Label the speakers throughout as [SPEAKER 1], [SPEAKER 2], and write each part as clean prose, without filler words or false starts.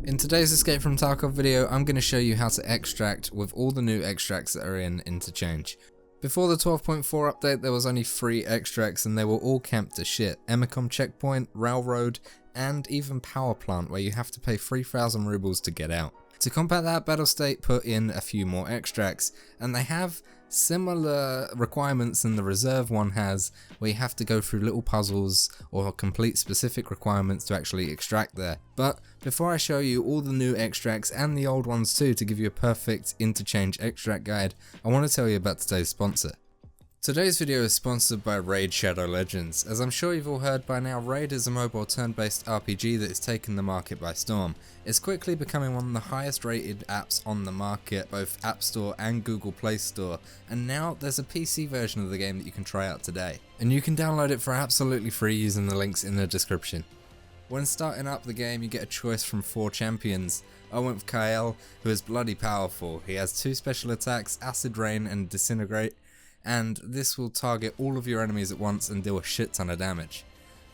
[SPEAKER 1] In today's Escape from Tarkov video, I'm going to show you how to extract with all the new extracts that are in Interchange. Before the 12.4 update, there was only 3 extracts and they were all camped to shit. EMERCOM Checkpoint, Railroad, and even Power Plant, where you have to pay 3,000 rubles to get out. To combat that, Battlestate put in a few more extracts, and they have similar requirements than the reserve one has, where you have to go through little puzzles or complete specific requirements to actually extract there. But before I show you all the new extracts and the old ones too, to give you a perfect Interchange extract guide, I want to tell you about today's sponsor. Today's video is sponsored by Raid Shadow Legends. As I'm sure you've all heard by now, Raid is a mobile turn-based RPG that has taken the market by storm. It's quickly becoming one of the highest rated apps on the market, both App Store and Google Play Store, and now there's a PC version of the game that you can try out today. And you can download it for absolutely free using the links in the description. When starting up the game, you get a choice from 4 champions. I went with Kyle, who is bloody powerful. He has 2 special attacks, Acid Rain and Disintegrate, and this will target all of your enemies at once and deal a shit ton of damage.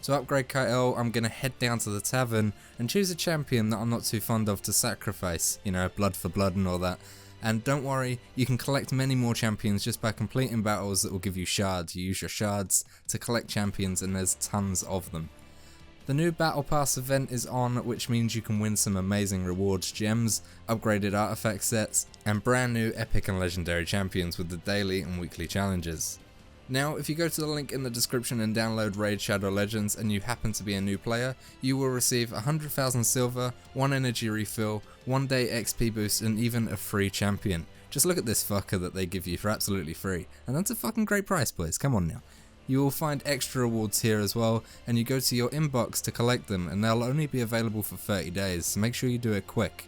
[SPEAKER 1] To upgrade Kyle, I'm going to head down to the tavern and choose a champion that I'm not too fond of to sacrifice, you know, blood for blood and all that. And don't worry, you can collect many more champions just by completing battles that will give you shards. You use your shards to collect champions and there's tons of them. The new Battle Pass event is on, which means you can win some amazing rewards, gems, upgraded artifact sets, and brand new epic and legendary champions with the daily and weekly challenges. Now, if you go to the link in the description and download Raid Shadow Legends and you happen to be a new player, you will receive 100,000 silver, 1 energy refill, 1 day XP boost, and even a free champion. Just look at this fucker that they give you for absolutely free, and that's a fucking great price, boys, come on now. You will find extra rewards here as well, and you go to your inbox to collect them, and they'll only be available for 30 days, so make sure you do it quick.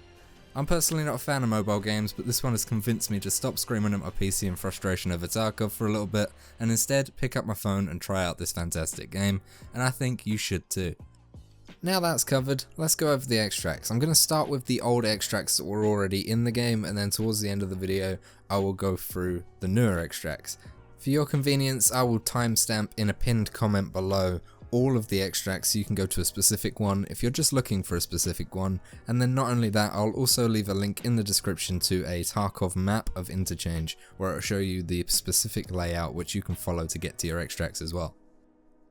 [SPEAKER 1] I'm personally not a fan of mobile games, but this one has convinced me to stop screaming at my PC in frustration over Tarkov for a little bit, and instead pick up my phone and try out this fantastic game, and I think you should too. Now that's covered, let's go over the extracts. I'm going to start with the old extracts that were already in the game, and then towards the end of the video I will go through the newer extracts. For your convenience, I will timestamp in a pinned comment below all of the extracts so you can go to a specific one if you're just looking for a specific one, and then not only that, I'll also leave a link in the description to a Tarkov map of Interchange where it will show you the specific layout which you can follow to get to your extracts as well.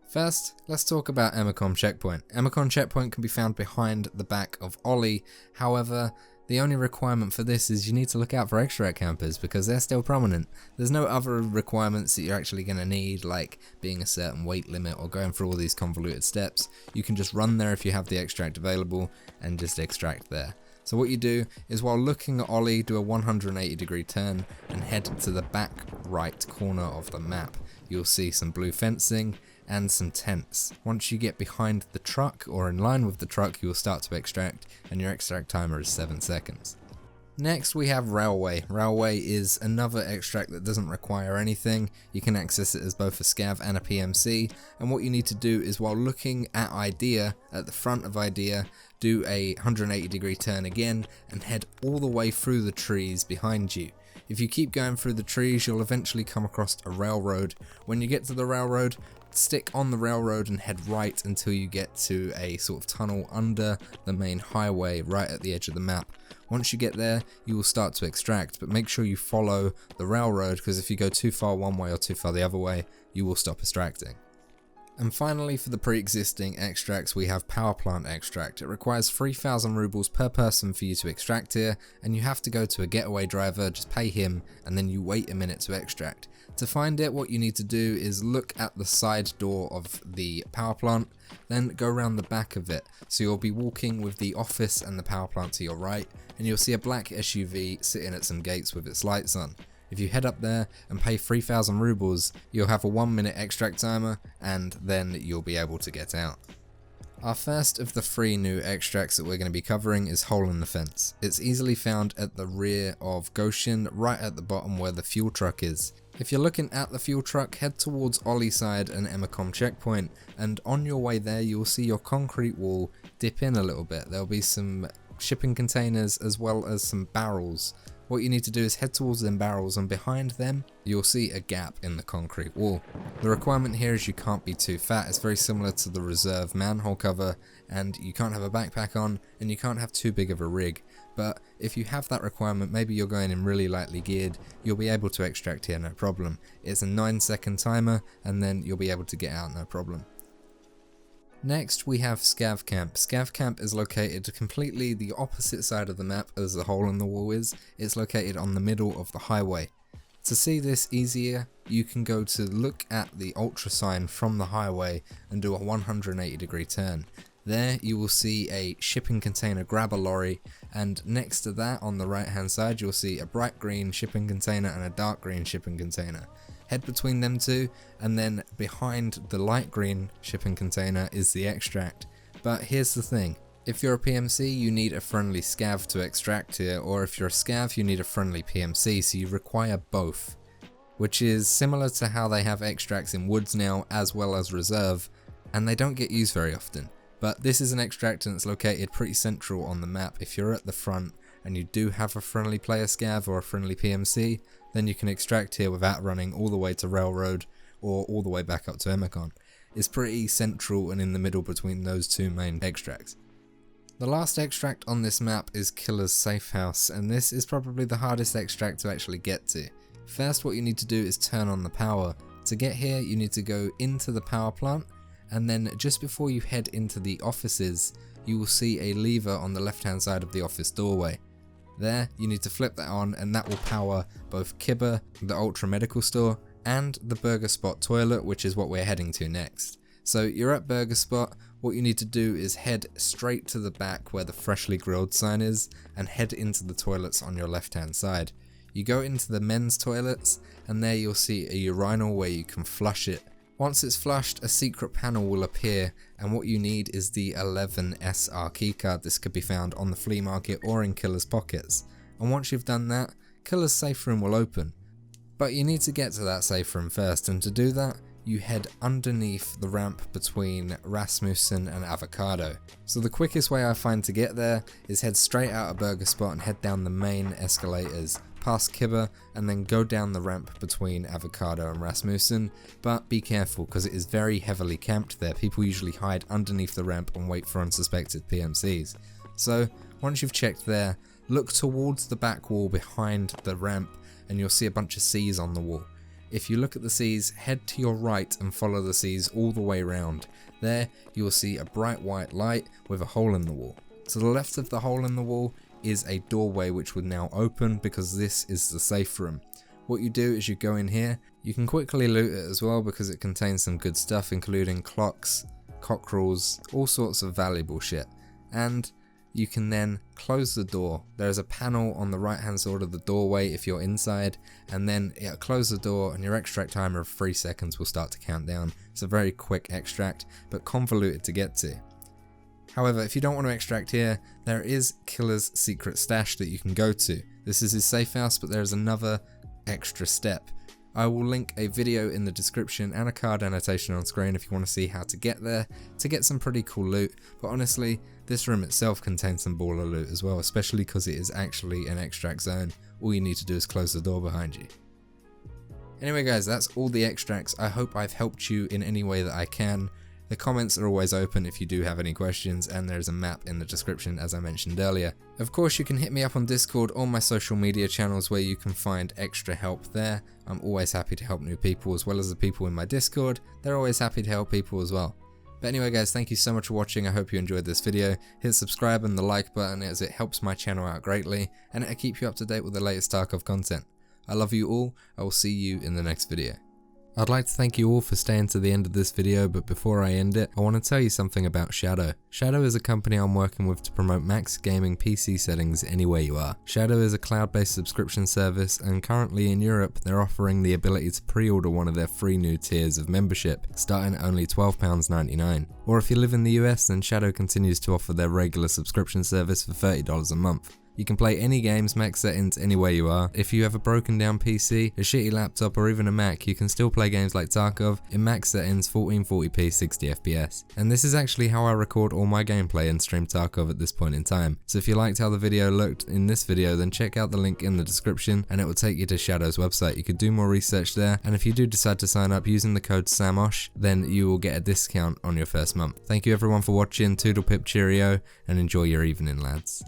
[SPEAKER 1] First, let's talk about EMERCOM Checkpoint. EMERCOM Checkpoint can be found behind the back of Ollie, however, the only requirement for this is you need to look out for extract campers because they're still prominent. There's no other requirements that you're actually going to need, like being a certain weight limit or going through all these convoluted steps. You can just run there if you have the extract available and just extract there. So what you do is, while looking at Ollie, do a 180-degree turn and head to the back right corner of the map. You'll see some blue fencing and some tents. Once you get behind the truck or in line with the truck, you will start to extract, and your extract timer is 7 seconds. Next we have Railway. Railway is another extract that doesn't require anything. You can access it as both a scav and a PMC, and what you need to do is, while looking at Idea, at the front of Idea, do a 180-degree turn again and head all the way through the trees behind you. If you keep going through the trees, you'll eventually come across a railroad. When you get to the railroad, stick on the railroad and head right until you get to a sort of tunnel under the main highway right at the edge of the map. Once you get there, you will start to extract, but make sure you follow the railroad, because if you go too far one way or too far the other way, you will stop extracting. And finally, for the pre-existing extracts, we have Power Plant Extract. It requires 3,000 rubles per person for you to extract here, and you have to go to a getaway driver, just pay him, and then you wait a minute to extract. To find it, what you need to do is look at the side door of the power plant, then go around the back of it. So you'll be walking with the office and the power plant to your right, and you'll see a black SUV sitting at some gates with its lights on. If you head up there and pay 3,000 rubles, you'll have a 1-minute extract timer, and then you'll be able to get out. Our first of the 3 new extracts that we're going to be covering is Hole in the Fence. It's easily found at the rear of Goshen, right at the bottom where the fuel truck is. If you're looking at the fuel truck, head towards Ollie side and EMERCOM Checkpoint, and on your way there you'll see your concrete wall dip in a little bit. There'll be some shipping containers as well as some barrels what you need to do is head towards them barrels, and behind them you'll see a gap in the concrete wall. The requirement here is you can't be too fat. It's very similar to the reserve manhole cover, and you can't have a backpack on, and you can't have too big of a rig. But if you have that requirement, maybe you're going in really lightly geared, you'll be able to extract here no problem. It's a 9-second timer, and then you'll be able to get out no problem. Next we have Scav Camp. Scav Camp is located completely the opposite side of the map as the hole in the wall is. It's located on the middle of the highway. To see this easier, you can go to look at the ultra sign from the highway and do a 180-degree turn. There you will see a shipping container grabber lorry, and next to that on the right hand side you'll see a bright green shipping container and a dark green shipping container. Head between them two, and then behind the light green shipping container is the extract. But here's the thing, if you're a PMC you need a friendly scav to extract here, or if you're a scav you need a friendly PMC, so you require both. Which is similar to how they have extracts in woods now as well as reserve, and they don't get used very often. But this is an extract and it's located pretty central on the map. If you're at the front and you do have a friendly player scav or a friendly PMC, then you can extract here without running all the way to Railroad or all the way back up to EMERCOM. It's pretty central and in the middle between those two main extracts. The last extract on this map is Killer's Safehouse, and this is probably the hardest extract to actually get to. First, what you need to do is turn on the power. To get here you need to go into the power plant, and then just before you head into the offices you will see a lever on the left hand side of the office doorway. There you need to flip that on, and that will power both Kibber, the Ultra Medical Store, and the Burger Spot toilet, which is what we're heading to next. So you're at Burger Spot, what you need to do is head straight to the back where the freshly grilled sign is and head into the toilets on your left hand side. You go into the men's toilets, and there you'll see a urinal where you can flush it. Once it's flushed, a secret panel will appear, and what you need is the 11SR keycard. This could be found on the flea market or in Killer's pockets. And once you've done that, Killer's safe room will open. But you need to get to that safe room first, and to do that, you head underneath the ramp between Rasmussen and Avocado. So the quickest way I find to get there is head straight out of Burger Spot and head down the main escalators, past Kibber, and then go down the ramp between Avocado and Rasmussen. But be careful, because it is very heavily camped there. People usually hide underneath the ramp and wait for unsuspected PMCs. So once you've checked there, look towards the back wall behind the ramp and you'll see a bunch of C's on the wall. If you look at the C's, head to your right and follow the C's all the way around. There you will see a bright white light with a hole in the wall. To the left of the hole in the wall is a doorway which would now open, because this is the safe room. What you do is you go in here. You can quickly loot it as well because it contains some good stuff, including clocks, cockerels, all sorts of valuable shit. And you can then close the door. There is a panel on the right hand side of the doorway if you're inside, and then close the door and your extract timer of 3 seconds will start to count down. It's a very quick extract, but convoluted to get to. However, if you don't want to extract here, there is Killer's secret stash that you can go to. This is his safe house, but there is another extra step. I will link a video in the description and a card annotation on screen if you want to see how to get there, to get some pretty cool loot. But honestly, this room itself contains some baller loot as well, especially because it is actually an extract zone. All you need to do is close the door behind you. Anyway guys, that's all the extracts. I hope I've helped you in any way that I can. The comments are always open if you do have any questions, and there's a map in the description as I mentioned earlier. Of course, you can hit me up on Discord or my social media channels where you can find extra help there. I'm always happy to help new people, as well as the people in my Discord. They're always happy to help people as well. But anyway guys, thank you so much for watching. I hope you enjoyed this video. Hit subscribe and the like button, as it helps my channel out greatly, and it'll keep you up to date with the latest Tarkov content. I love you all. I will see you in the next video. I'd like to thank you all for staying to the end of this video, but before I end it, I want to tell you something about Shadow. Shadow is a company I'm working with to promote max gaming PC settings anywhere you are. Shadow is a cloud-based subscription service, and currently in Europe they're offering the ability to pre-order one of their free new tiers of membership, starting at only £12.99. Or if you live in the US, then Shadow continues to offer their regular subscription service for $30 a month. You can play any games, max settings, anywhere you are. If you have a broken down PC, a shitty laptop, or even a Mac, you can still play games like Tarkov in max settings, 1440p 60 FPS. And this is actually how I record all my gameplay and stream Tarkov at this point in time. So if you liked how the video looked in this video, then check out the link in the description and it will take you to Shadow's website. You could do more research there, and if you do decide to sign up using the code SAMOSH, then you will get a discount on your first month. Thank you everyone for watching, toodle pip cheerio, and enjoy your evening, lads.